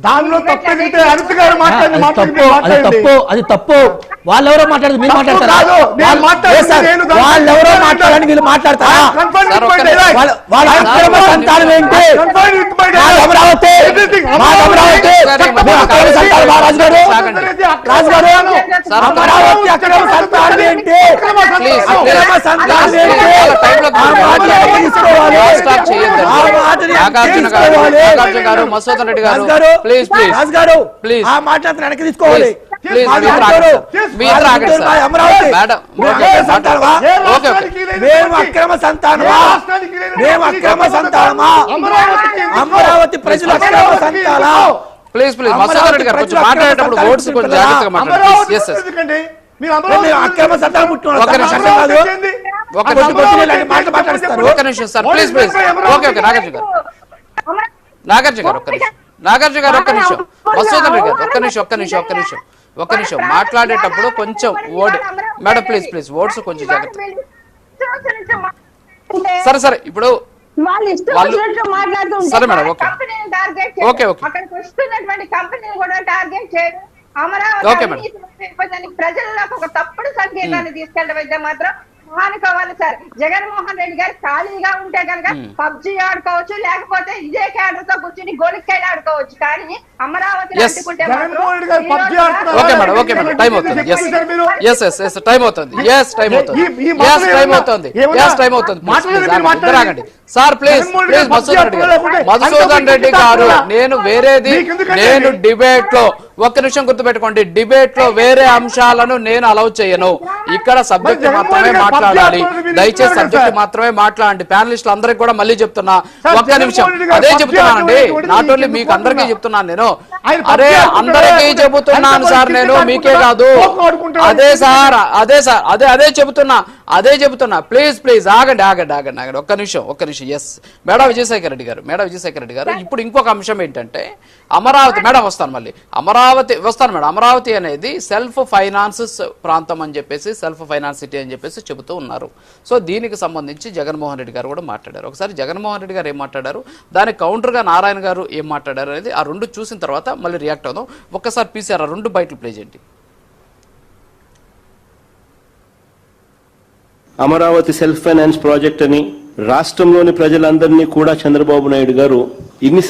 దానిలో తప్పేంటే అనిత గారు అది తప్పు. వాళ్ళెవరో మాట్లాడదు, మీరు మాట్లాడతారు. వాళ్ళెవరో మాట్లాడాలని వీళ్ళు మాట్లాడతారా? వాళ్ళ అక్రమ సంతానం ఏంటి? అమరావతి రాజుగారు అమరావతి అక్రమ సంతానం ఏంటి? అక్రమ సంతానం ఏంటి? రాజుగారు ఆ మాట వెనక్కి తీసుకోవాలి. మేము అక్రమ సంతానమా? మేము అక్రమ సంతానమా? అమరావతి ప్రజలు అక్రమ సంతానా? ప్లీజ్ మసూదన్ రెడ్డి గారు కొంచెం మాట్లాడేటప్పుడు వర్డ్స్ కొంచెం జాగ్రత్తగా మాట్లాడండి. అక్రమ సంతానం పుట్టిన ఒక నిమిషం సార్, ప్లీజ్ ఓకే నాగార్జున గారు ఒక్క నిమిషం. మసూదన్ రెడ్డి గారు ఒక్క నిమిషం మాట్లాడేటప్పుడు కొంచెం వర్డ్ మేడం ప్లీజ్ వర్డ్స్ కొంచెం జాగ్రత్త. సరే ఇప్పుడు సరే మేడం ఓకే ప్రజల్లోకి ఒక తప్పుడు సంకేతాన్ని తీసుకెళ్ళడం అయితే మాత్రం అనుకోవాలి సార్. జగన్మోహన్ రెడ్డి గారు ఖాళీగా ఉంటే కనుక పబ్జీ ఆడుకోవచ్చు, లేకపోతే ఇదే క్యాడర్ తో కూర్చుని గోలికాయలు ఆడుకోవచ్చు. కానీ అమరావతి సార్ ప్లీజ్ మధుసూదన్ రెడ్డి గారు నేను డిబేట్ లో ఒక్క నిమిషం గుర్తుపెట్టుకోండి, డిబేట్ లో వేరే అంశాలను నేను అలౌ చేయను. ఇక్కడ సబ్జెక్ట్ మాత్రమే మాట్లాడాలి. దయచేసి సబ్జెక్ట్ మాత్రమే మాట్లాడండి. ప్యానలిస్టులు అందరికి కూడా మళ్ళీ చెప్తున్నా, ఒక్క నిమిషం అదే చెప్తున్నానండి. నాట్ ఓన్లీ మీకు అందరికీ చెప్తున్నాను నేను. అరే అందరికీ చెబుతున్నాను సార్, నేను మీకే కాదు. అదే చెబుతున్నా ప్లీజ్ ఆగండి. ఒక్క నిమిషం. ఎస్ మేడం విజయశేఖర రెడ్డి గారు ఇప్పుడు ఇంకొక అంశం ఏంటంటే అమరావతి మేడం అమరావతి అనేది సెల్ఫ్ ఫైనాన్స్ ప్రాంతం అని చెప్పేసి, సెల్ఫ్ ఫైనాన్స్ సిటీ అని చెప్పేసి చెబుతూ ఉన్నారు. సో దీనికి సంబంధించి జగన్మోహన్ రెడ్డి గారు కూడా మాట్లాడారు. ఒకసారి జగన్మోహన్ రెడ్డి గారు ఏం మాట్లాడారు, దానికి కౌంటర్ గా నారాయణ గారు ఏం మాట్లాడారు అనేది ఆ రెండు చూసిన తర్వాత మళ్ళీ రియాక్ట్ అవుదాం. ఒక్కసారి పీసీఆర్ రెండు బయటలు ప్లే చేయండి. అమరావతి సెల్ఫ్ ఫైనాన్స్ ప్రాజెక్ట్ అని రాష్ట్రంలోని ప్రజలందరినీ కూడా చంద్రబాబు నాయుడు గారు ఇన్ని